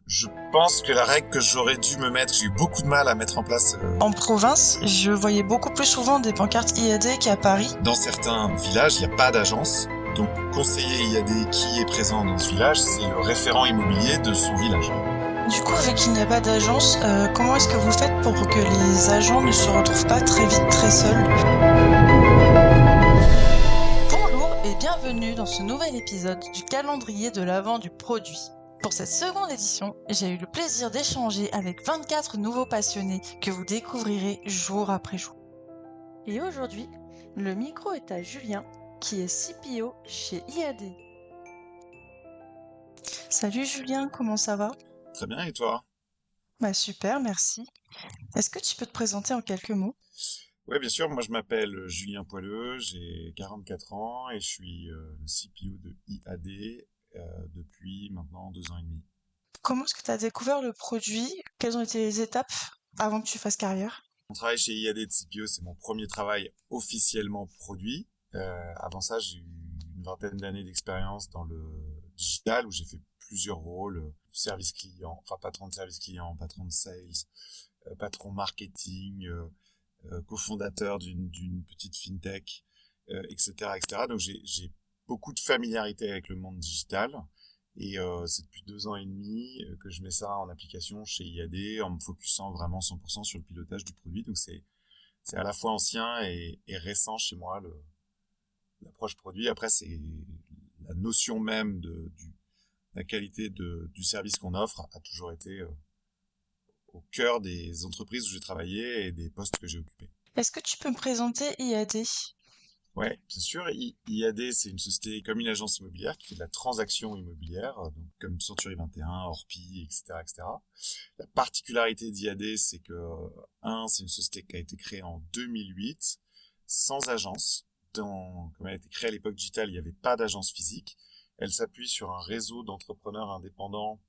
Je pense que la règle que j'aurais dû me mettre, j'ai eu beaucoup de mal à mettre en place En province, je voyais beaucoup plus souvent des pancartes IAD qu'à Paris. dans certains villages, il n'y a pas d'agence. Donc, conseiller IAD qui est présent dans ce village, c'est le référent immobilier de son village. Du coup, vu qu'il n'y a pas d'agence, comment est-ce que vous faites pour que les agents ne se retrouvent pas très vite très seuls? Bonjour et bienvenue dans ce nouvel épisode du calendrier de l'Avent du produit. Pour cette seconde édition, j'ai eu le plaisir d'échanger avec 24 nouveaux passionnés que vous découvrirez jour après jour. Et aujourd'hui, le micro est à Julien, qui est CPO chez IAD. Salut Julien, comment ça va? Très bien, et toi? Bah super, merci. Est-ce que tu peux te présenter en quelques mots? Oui, bien sûr, moi je m'appelle Julien Poileux, j'ai 44 ans et je suis le CPO de IAD depuis maintenant 2 ans et demi. Comment est-ce que tu as découvert le produit? Quelles ont été les étapes avant que tu fasses carrière? Mon travail chez IAD de CPO, c'est mon premier travail officiellement produit. Avant ça, j'ai eu une vingtaine d'années d'expérience dans le digital où j'ai fait plusieurs rôles, service client, enfin patron de service client, patron de sales, patron marketing, cofondateur d'une petite fintech, etc., etc. Donc j'ai beaucoup de familiarité avec le monde digital. Et c'est depuis 2 ans et demi que je mets ça en application chez IAD en me focusant vraiment 100% sur le pilotage du produit. Donc c'est à la fois ancien et récent chez moi l'approche produit. Après c'est la notion même la qualité du service qu'on offre a toujours été au cœur des entreprises où j'ai travaillé et des postes que j'ai occupés. Est-ce que tu peux me présenter IAD? Ouais, bien sûr. IAD, c'est une société comme une agence immobilière qui fait de la transaction immobilière, donc comme Century 21, Orpi, etc., etc. La particularité d'IAD, c'est que, c'est une société qui a été créée en 2008, sans agence. Comme elle a été créée à l'époque digitale, il n'y avait pas d'agence physique. Elle s'appuie sur un réseau d'entrepreneurs indépendants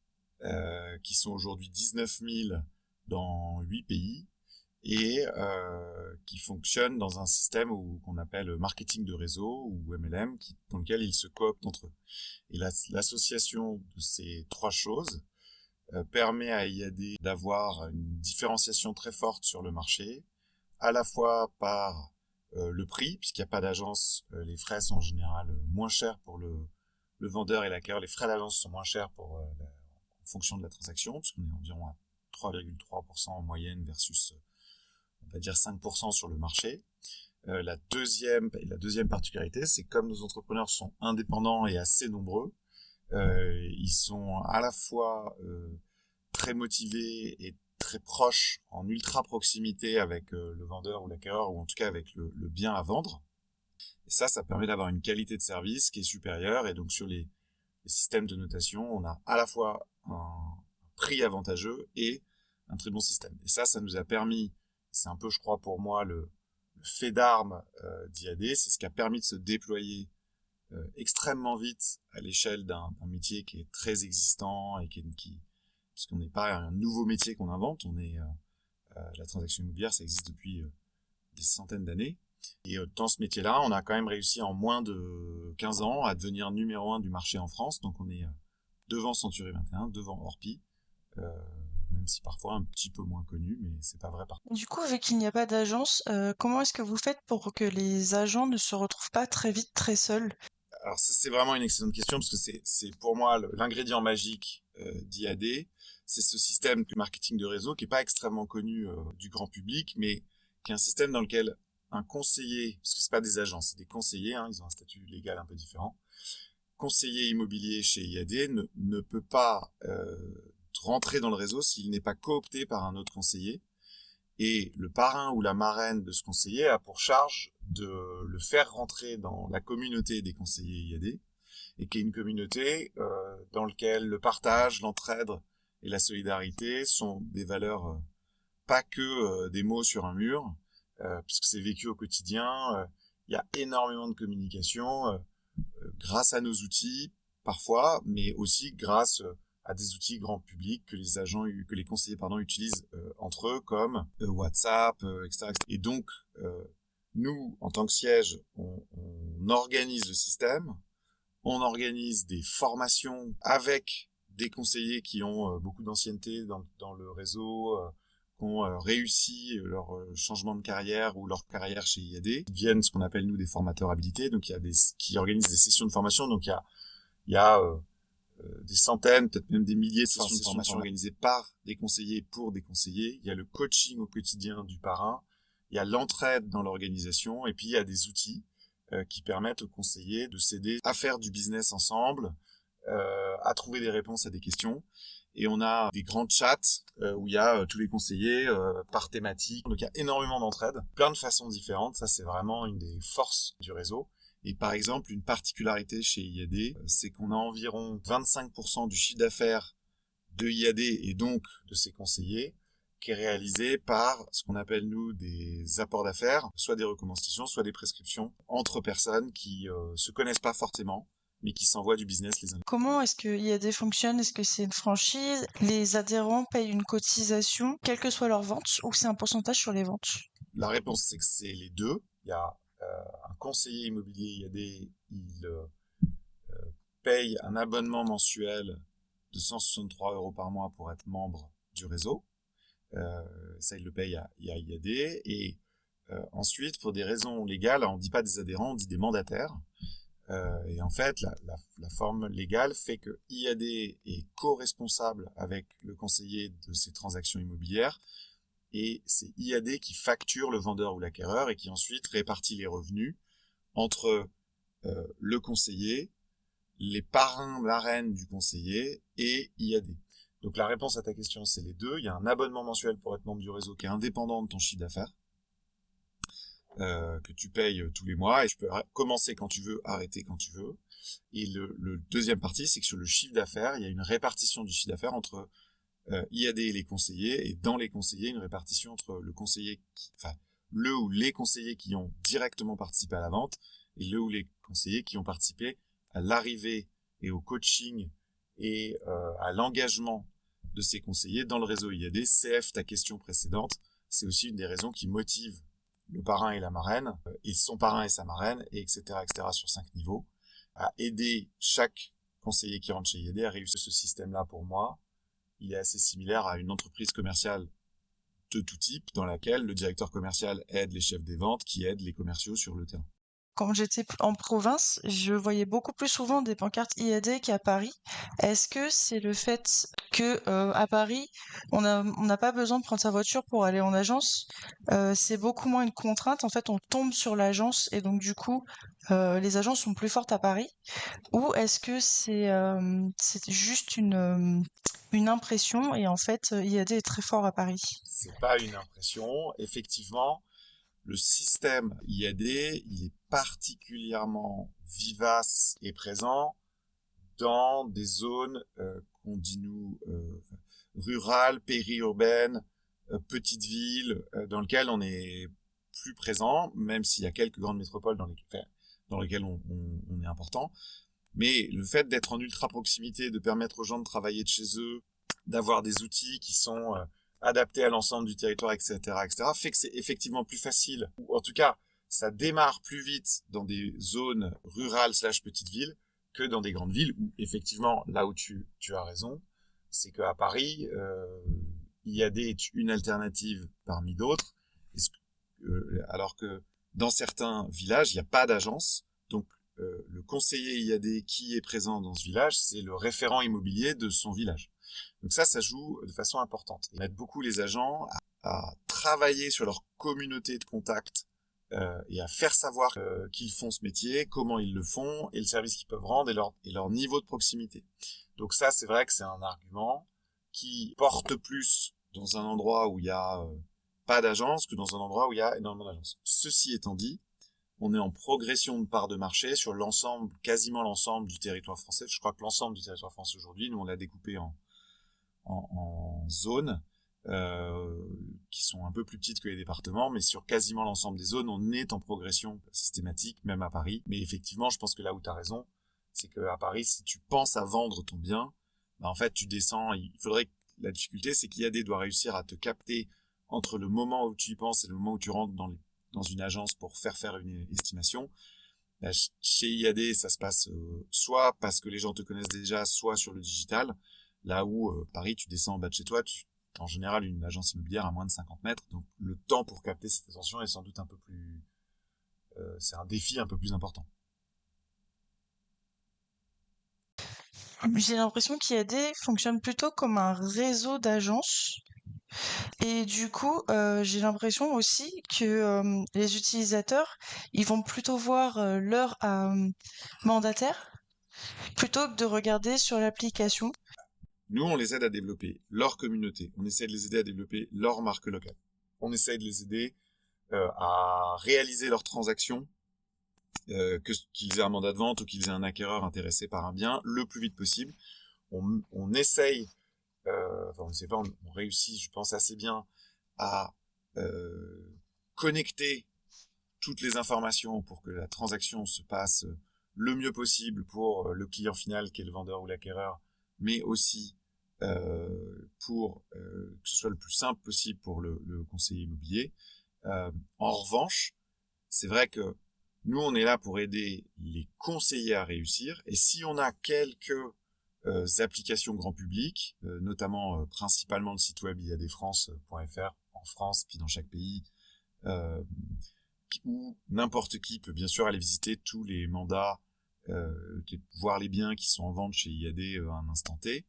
qui sont aujourd'hui 19 000 dans 8 pays et qui fonctionne dans un système qu'on appelle marketing de réseau ou MLM, dans lequel ils se cooptent entre eux. Et l'association de ces trois choses permet à IAD d'avoir une différenciation très forte sur le marché, à la fois par le prix, puisqu'il n'y a pas d'agence, les frais sont en général moins chers pour le vendeur et l'acquéreur. Les frais d'agence sont moins chers en fonction de la transaction, puisqu'on est environ à 3,3% en moyenne versus on va dire 5% sur le marché. La deuxième particularité, c'est que comme nos entrepreneurs sont indépendants et assez nombreux, ils sont à la fois très motivés et très proches en ultra proximité avec le vendeur ou l'acquéreur, ou en tout cas avec le bien à vendre. Et ça permet d'avoir une qualité de service qui est supérieure. Et donc sur les systèmes de notation, on a à la fois un prix avantageux et un très bon système. Et ça nous a permis, c'est un peu, je crois, pour moi, le fait d'armes d'IAD, c'est ce qui a permis de se déployer extrêmement vite à l'échelle d'un métier qui est très existant et parce qu'on n'est pas un nouveau métier qu'on invente, la transaction immobilière, ça existe depuis des centaines d'années. Et dans ce métier-là, on a quand même réussi en moins de 15 ans à devenir numéro 1 du marché en France. Donc on est devant Century 21, devant Orpi, euh, même si parfois un petit peu moins connu, mais c'est pas vrai partout. Du coup, vu qu'il n'y a pas d'agence, comment est-ce que vous faites pour que les agents ne se retrouvent pas très vite très seuls? Alors ça c'est vraiment une excellente question parce que c'est pour moi l'ingrédient magique d'IAD, c'est ce système de marketing de réseau qui est pas extrêmement connu du grand public, mais qui est un système dans lequel un conseiller, parce que c'est pas des agents, c'est des conseillers, hein, ils ont un statut légal un peu différent, conseiller immobilier chez IAD ne peut pas rentrer dans le réseau s'il n'est pas coopté par un autre conseiller. Et le parrain ou la marraine de ce conseiller a pour charge de le faire rentrer dans la communauté des conseillers IAD, et qui est une communauté dans laquelle le partage, l'entraide et la solidarité sont des valeurs pas que des mots sur un mur, puisque c'est vécu au quotidien. Il y a énormément de communication grâce à nos outils parfois, mais aussi grâce à des outils grand public que les conseillers utilisent entre eux, comme WhatsApp, etc., etc. Et donc, nous, en tant que siège, on organise le système, on organise des formations avec des conseillers qui ont beaucoup d'ancienneté dans le réseau, qui ont réussi leur changement de carrière ou leur carrière chez IAD, qui deviennent ce qu'on appelle nous des formateurs habilités, donc il y a qui organisent des sessions de formation, donc il y a des centaines, peut-être même des milliers de sessions de formation organisées par des conseillers pour des conseillers. Il y a le coaching au quotidien du parrain, il y a l'entraide dans l'organisation, et puis il y a des outils qui permettent aux conseillers de s'aider à faire du business ensemble, à trouver des réponses à des questions. Et on a des grands chats où il y a tous les conseillers par thématique. Donc il y a énormément d'entraide, plein de façons différentes. Ça, c'est vraiment une des forces du réseau. Et par exemple, une particularité chez IAD, c'est qu'on a environ 25% du chiffre d'affaires de IAD et donc de ses conseillers qui est réalisé par ce qu'on appelle nous des apports d'affaires, soit des recommandations, soit des prescriptions entre personnes qui se connaissent pas forcément, mais qui s'envoient du business les uns. Comment est-ce que IAD fonctionne? Est-ce que c'est une franchise? Les adhérents payent une cotisation, quelle que soit leur vente, ou c'est un pourcentage sur les ventes? La réponse, c'est que c'est les deux. Il y a un conseiller immobilier IAD, il paye un abonnement mensuel de 163 € par mois pour être membre du réseau. Ça, il le paye à IAD. Et ensuite, pour des raisons légales, on ne dit pas des adhérents, on dit des mandataires. Et en fait, la forme légale fait que IAD est co-responsable avec le conseiller de ces transactions immobilières. Et c'est IAD qui facture le vendeur ou l'acquéreur et qui ensuite répartit les revenus entre le conseiller, les parrains, marraines du conseiller et IAD. Donc la réponse à ta question, c'est les deux. Il y a un abonnement mensuel pour être membre du réseau qui est indépendant de ton chiffre d'affaires, que tu payes tous les mois, et tu peux commencer quand tu veux, arrêter quand tu veux. Et le deuxième partie, c'est que sur le chiffre d'affaires, il y a une répartition du chiffre d'affaires entre IAD et les conseillers, et dans les conseillers, une répartition entre le ou les conseillers qui ont directement participé à la vente, et le ou les conseillers qui ont participé à l'arrivée et au coaching et à l'engagement de ces conseillers dans le réseau IAD. CF, ta question précédente, c'est aussi une des raisons qui motive le parrain et la marraine, et son parrain et sa marraine, et etc., sur 5 niveaux, à aider chaque conseiller qui rentre chez IAD à réussir ce système-là. Pour moi, il est assez similaire à une entreprise commerciale de tout type, dans laquelle le directeur commercial aide les chefs des ventes qui aident les commerciaux sur le terrain. Quand j'étais en province, je voyais beaucoup plus souvent des pancartes IAD qu'à Paris. Est-ce que c'est le fait que à Paris, on n'a pas besoin de prendre sa voiture pour aller en agence? C'est beaucoup moins une contrainte. En fait, on tombe sur l'agence et donc du coup, les agences sont plus fortes à Paris. Ou est-ce que c'est juste une impression et en fait, IAD est très fort à Paris? C'est pas une impression. Effectivement, le système IAD, il est particulièrement vivace et présent dans des zones qu'on dit nous rurales, périurbaines, petites villes, dans lesquelles on est plus présent, même s'il y a quelques grandes métropoles dans lesquelles on est important. Mais le fait d'être en ultra proximité, de permettre aux gens de travailler de chez eux, d'avoir des outils qui sont adaptés à l'ensemble du territoire, etc., fait que c'est effectivement plus facile, ou en tout cas, ça démarre plus vite dans des zones rurales / petites villes que dans des grandes villes, où effectivement, là où tu as raison, c'est qu'à Paris, IAD est une alternative parmi d'autres, alors que dans certains villages, il n'y a pas d'agence, donc le conseiller IAD qui est présent dans ce village, c'est le référent immobilier de son village. Donc ça joue de façon importante. Ils mettent beaucoup les agents à travailler sur leur communauté de contacts et à faire savoir qu'ils font ce métier, comment ils le font, et le service qu'ils peuvent rendre, et leur niveau de proximité. Donc ça, c'est vrai que c'est un argument qui porte plus dans un endroit où il y a pas d'agence que dans un endroit où il y a énormément d'agences. Ceci étant dit, on est en progression de part de marché sur l'ensemble, quasiment l'ensemble du territoire français. Je crois que l'ensemble du territoire français aujourd'hui, nous on l'a découpé en zones qui sont un peu plus petites que les départements, mais sur quasiment l'ensemble des zones, on est en progression systématique, même à Paris. Mais effectivement, je pense que là où tu as raison, c'est qu'à Paris, si tu penses à vendre ton bien, bah en fait, tu descends. La difficulté, c'est qu'IAD doit réussir à te capter entre le moment où tu y penses et le moment où tu rentres dans une agence pour faire une estimation. Là, chez IAD, ça se passe soit parce que les gens te connaissent déjà, soit sur le digital. Là où, Paris, tu descends en bas de chez toi, en général, une agence immobilière à moins de 50 mètres, donc le temps pour capter cette attention est sans doute un peu plus... c'est un défi un peu plus important. J'ai l'impression qu'IAD fonctionne plutôt comme un réseau d'agences. Et du coup, j'ai l'impression aussi que les utilisateurs, ils vont plutôt voir leur mandataire plutôt que de regarder sur l'application. Nous, on les aide à développer leur communauté. On essaie de les aider à développer leur marque locale. On essaie de les aider à réaliser leurs transactions, qu'ils aient un mandat de vente ou qu'ils aient un acquéreur intéressé par un bien, le plus vite possible. On essaye, enfin on ne sait pas, on réussit, je pense, assez bien à connecter toutes les informations pour que la transaction se passe le mieux possible pour le client final qui est le vendeur ou l'acquéreur, mais aussi pour que ce soit le plus simple possible pour le conseiller immobilier. En revanche, c'est vrai que nous, on est là pour aider les conseillers à réussir, et si on a quelques applications grand public, notamment principalement le site web iadfrance.fr en France, puis dans chaque pays, où n'importe qui peut bien sûr aller visiter tous les mandats, voir les biens qui sont en vente chez IAD à un instant T.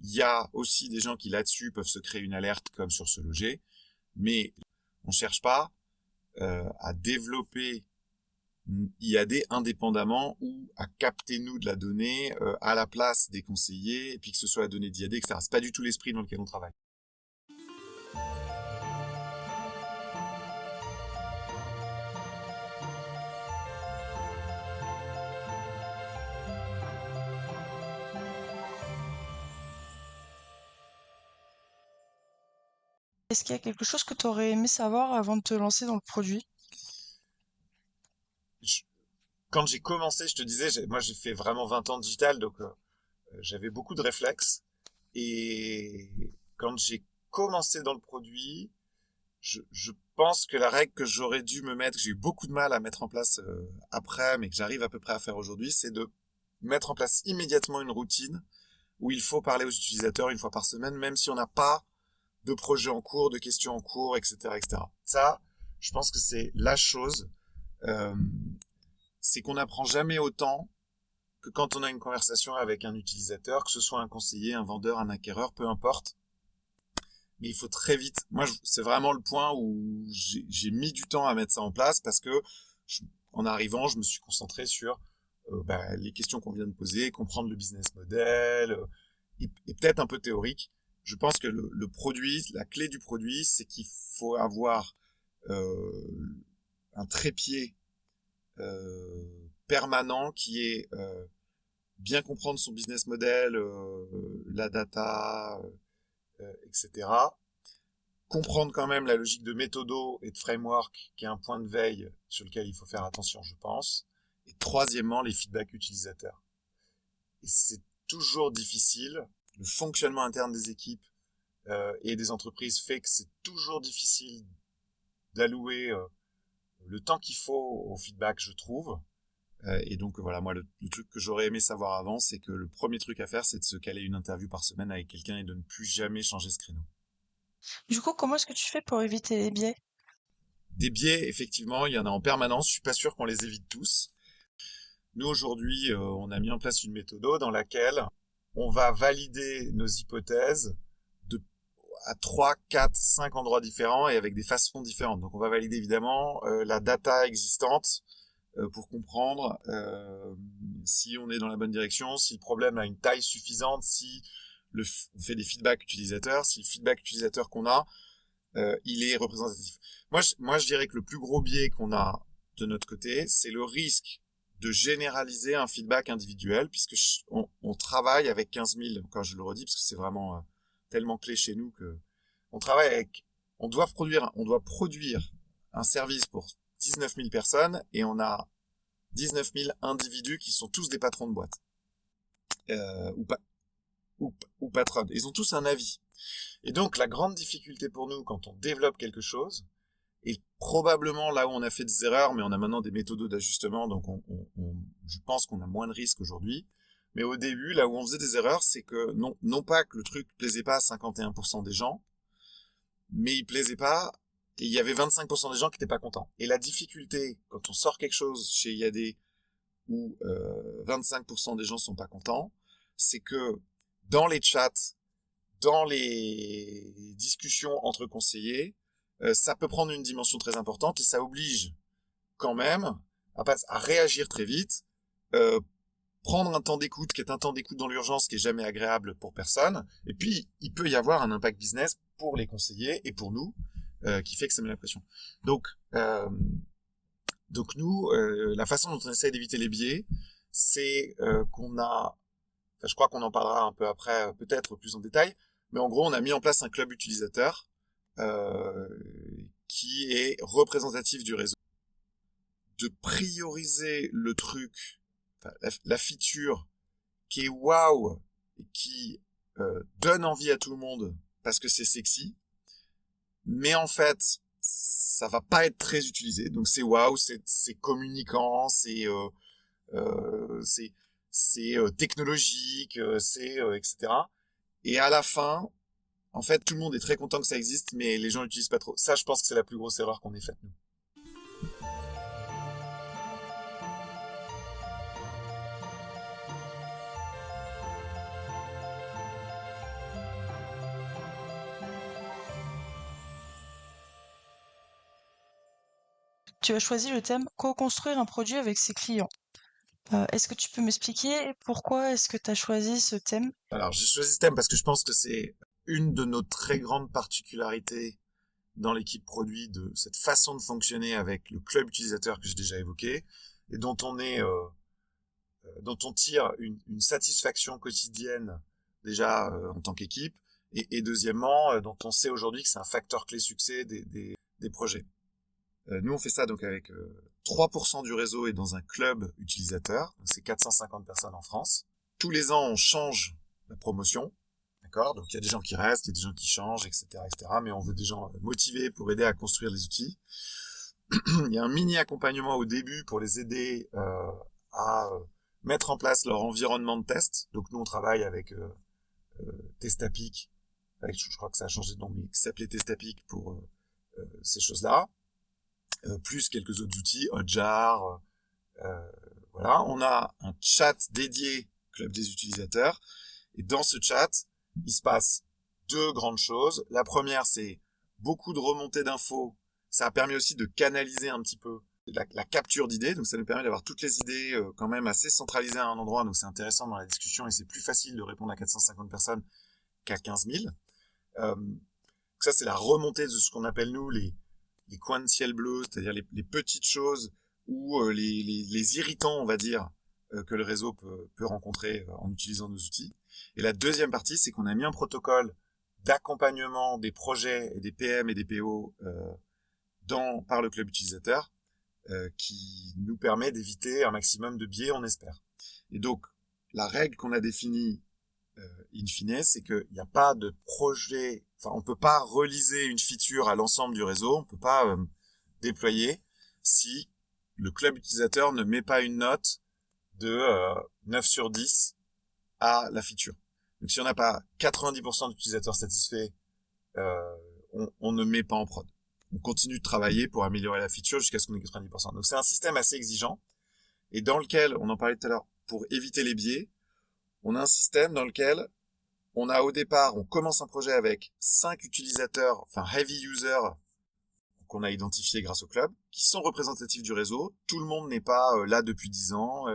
Il y a aussi des gens qui là-dessus peuvent se créer une alerte comme sur Se Loger, mais on cherche pas à développer IAD indépendamment ou à capter nous de la donnée à la place des conseillers et puis que ce soit la donnée d'IAD, etc. C'est pas du tout l'esprit dans lequel on travaille. Est-ce qu'il y a quelque chose que tu aurais aimé savoir avant de te lancer dans le produit? Quand j'ai commencé, je te disais, moi j'ai fait vraiment 20 ans de digital, donc j'avais beaucoup de réflexes. Et quand j'ai commencé dans le produit, je pense que la règle que j'aurais dû me mettre, que j'ai eu beaucoup de mal à mettre en place après, mais que j'arrive à peu près à faire aujourd'hui, c'est de mettre en place immédiatement une routine où il faut parler aux utilisateurs une fois par semaine, même si on n'a pas de projet en cours, de questions en cours, etc., etc. Ça, je pense que c'est la chose. Euh, c'est qu'on n'apprend jamais autant que quand on a une conversation avec un utilisateur, que ce soit un conseiller, un vendeur, un acquéreur, peu importe. Mais il faut très vite. Moi, c'est vraiment le point où j'ai mis du temps à mettre ça en place parce que en arrivant, je me suis concentré sur les questions qu'on vient de poser, comprendre le business model et peut-être un peu théorique. Je pense que le produit, la clé du produit, c'est qu'il faut avoir un trépied permanent qui est bien comprendre son business model, la data, etc. Comprendre quand même la logique de méthodo et de framework, qui est un point de veille sur lequel il faut faire attention, je pense. Et troisièmement, les feedbacks utilisateurs. Et c'est toujours difficile. Le fonctionnement interne des équipes et des entreprises fait que c'est toujours difficile d'allouer le temps qu'il faut au feedback, je trouve. Et donc voilà, moi le truc que j'aurais aimé savoir avant, c'est que le premier truc à faire, c'est de se caler une interview par semaine avec quelqu'un et de ne plus jamais changer ce créneau. Du coup, comment est-ce que tu fais pour éviter les biais? Des biais, effectivement, il y en a en permanence. Je suis pas sûr qu'on les évite tous. Nous aujourd'hui, on a mis en place une méthode dans laquelle on va valider nos hypothèses de à 3, 4, 5 endroits différents et avec des façons différentes. Donc on va valider évidemment la data existante pour comprendre si on est dans la bonne direction, si le problème a une taille suffisante, si on fait des feedbacks utilisateurs, si le feedback utilisateur qu'on a, il est représentatif. Moi, je dirais que le plus gros biais qu'on a de notre côté, c'est le risque de généraliser un feedback individuel, puisque on travaille avec 15 000, encore je le redis, parce que c'est vraiment tellement clé chez nous que on travaille avec, on doit produire un service pour 19 000 personnes et on a 19 000 individus qui sont tous des patrons de boîte ou, ou patronnes. Ils ont tous un avis. Et donc la grande difficulté pour nous quand on développe quelque chose, et probablement là où on a fait des erreurs, mais on a maintenant des méthodes d'ajustement, donc je pense qu'on a moins de risques aujourd'hui. Mais au début, là où on faisait des erreurs, c'est que non pas que le truc plaisait pas à 51% des gens, mais il plaisait pas, et il y avait 25% des gens qui étaient pas contents. Et la difficulté, quand on sort quelque chose chez IAD où 25% des gens sont pas contents, c'est que dans les chats, dans les discussions entre conseillers, ça peut prendre une dimension très importante et ça oblige quand même à réagir très vite, euh, prendre un temps d'écoute qui est un temps d'écoute dans l'urgence qui est jamais agréable pour personne, et puis il peut y avoir un impact business pour les conseillers et pour nous, qui fait que ça met la pression. Donc, nous, la façon dont on essaie d'éviter les biais, c'est qu'on a, enfin, je crois qu'on en parlera un peu après, peut-être plus en détail, mais en gros, on a mis en place un club utilisateur euh, qui est représentatif du réseau, de prioriser le truc, enfin, la feature qui est waouh et qui donne envie à tout le monde parce que c'est sexy, mais en fait, ça va pas être très utilisé. Donc c'est waouh, c'est communicant, c'est technologique, etc. Et à la fin, en fait, tout le monde est très content que ça existe, mais les gens l'utilisent pas trop. Ça, je pense que c'est la plus grosse erreur qu'on ait faite, nous. Tu as choisi le thème co-construire un produit avec ses clients. Est-ce que tu peux m'expliquer pourquoi est-ce que tu as choisi ce thème? Alors, j'ai choisi ce thème parce que je pense que c'est une de nos très grandes particularités dans l'équipe produit, de cette façon de fonctionner avec le club utilisateur que j'ai déjà évoqué et dont on tire une satisfaction quotidienne déjà en tant qu'équipe et deuxièmement dont on sait aujourd'hui que c'est un facteur clé succès des projets. Nous on fait ça donc avec 3% du réseau est dans un club utilisateur, donc c'est 450 personnes en France. Tous les ans on change la promotion. D'accord. Donc il y a des gens qui restent, il y a des gens qui changent, etc. Mais on veut des gens motivés pour aider à construire les outils. Il y a un mini accompagnement au début pour les aider à mettre en place leur environnement de test. Donc nous on travaille avec Testapic, je crois que ça a changé de nom, mais qui s'appelait Testapic pour ces choses-là. Plus quelques autres outils, Hotjar. Voilà. On a un chat dédié club des utilisateurs. Et dans ce chat, il se passe deux grandes choses. La première, c'est beaucoup de remontées d'infos. Ça a permis aussi de canaliser un petit peu la capture d'idées. Donc ça nous permet d'avoir toutes les idées quand même assez centralisées à un endroit. Donc c'est intéressant dans la discussion et c'est plus facile de répondre à 450 personnes qu'à 15 000. Ça, c'est la remontée de ce qu'on appelle nous les coins de ciel bleu, c'est-à-dire les petites choses ou les irritants, on va dire, que le réseau peut rencontrer en utilisant nos outils. Et la deuxième partie, c'est qu'on a mis un protocole d'accompagnement des projets et des PM et des PO par le club utilisateur qui nous permet d'éviter un maximum de biais, on espère. Et donc, la règle qu'on a définie in fine, c'est qu'il n'y a pas de projet, enfin, on peut pas reliser une feature à l'ensemble du réseau, on peut pas déployer si le club utilisateur ne met pas une note de 9 sur 10 à la feature. Donc si on n'a pas 90% d'utilisateurs satisfaits, on ne met pas en prod. On continue de travailler pour améliorer la feature jusqu'à ce qu'on ait 90%. Donc c'est un système assez exigeant et dans lequel, on en parlait tout à l'heure, pour éviter les biais, on a un système dans lequel on a au départ, on commence un projet avec 5 utilisateurs, enfin heavy users, qu'on a identifiés grâce au club, qui sont représentatifs du réseau. Tout le monde n'est pas là depuis 10 ans.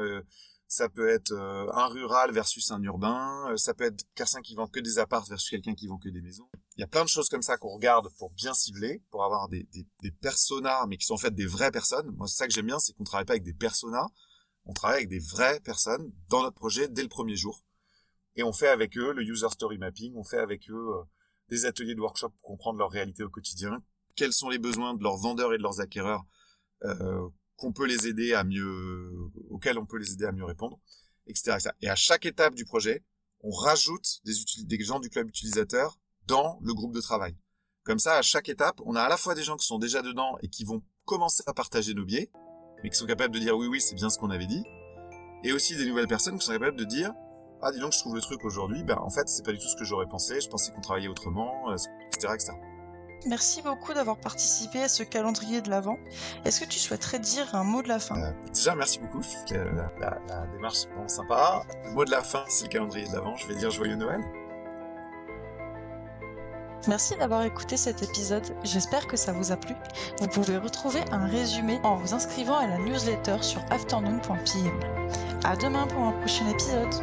Ça peut être un rural versus un urbain. Ça peut être quelqu'un qui vend que des apparts versus quelqu'un qui vend que des maisons. Il y a plein de choses comme ça qu'on regarde pour bien cibler, pour avoir des personas, mais qui sont en fait des vraies personnes. Moi, c'est ça que j'aime bien, c'est qu'on travaille pas avec des personas. On travaille avec des vraies personnes dans notre projet dès le premier jour. Et on fait avec eux le user story mapping, on fait avec eux des ateliers de workshop pour comprendre leur réalité au quotidien, quels sont les besoins de leurs vendeurs et de leurs acquéreurs qu'on peut les aider à auxquels on peut les aider à mieux répondre, etc. Et à chaque étape du projet, on rajoute des gens du club utilisateur dans le groupe de travail. Comme ça, à chaque étape, on a à la fois des gens qui sont déjà dedans et qui vont commencer à partager nos biais, mais qui sont capables de dire oui, c'est bien ce qu'on avait dit, et aussi des nouvelles personnes qui sont capables de dire ah dis donc je trouve le truc aujourd'hui, ben en fait c'est pas du tout ce que j'aurais pensé, je pensais qu'on travaillait autrement, etc., etc. Merci beaucoup d'avoir participé à ce calendrier de l'Avent. Est-ce que tu souhaiterais dire un mot de la fin? Déjà merci beaucoup, je trouve que la démarche est vraiment sympa. Le mot de la fin c'est le calendrier de l'Avent, je vais dire joyeux Noël. Merci d'avoir écouté cet épisode, j'espère que ça vous a plu. Vous pouvez retrouver un résumé en vous inscrivant à la newsletter sur afternoon.pm. À demain pour un prochain épisode.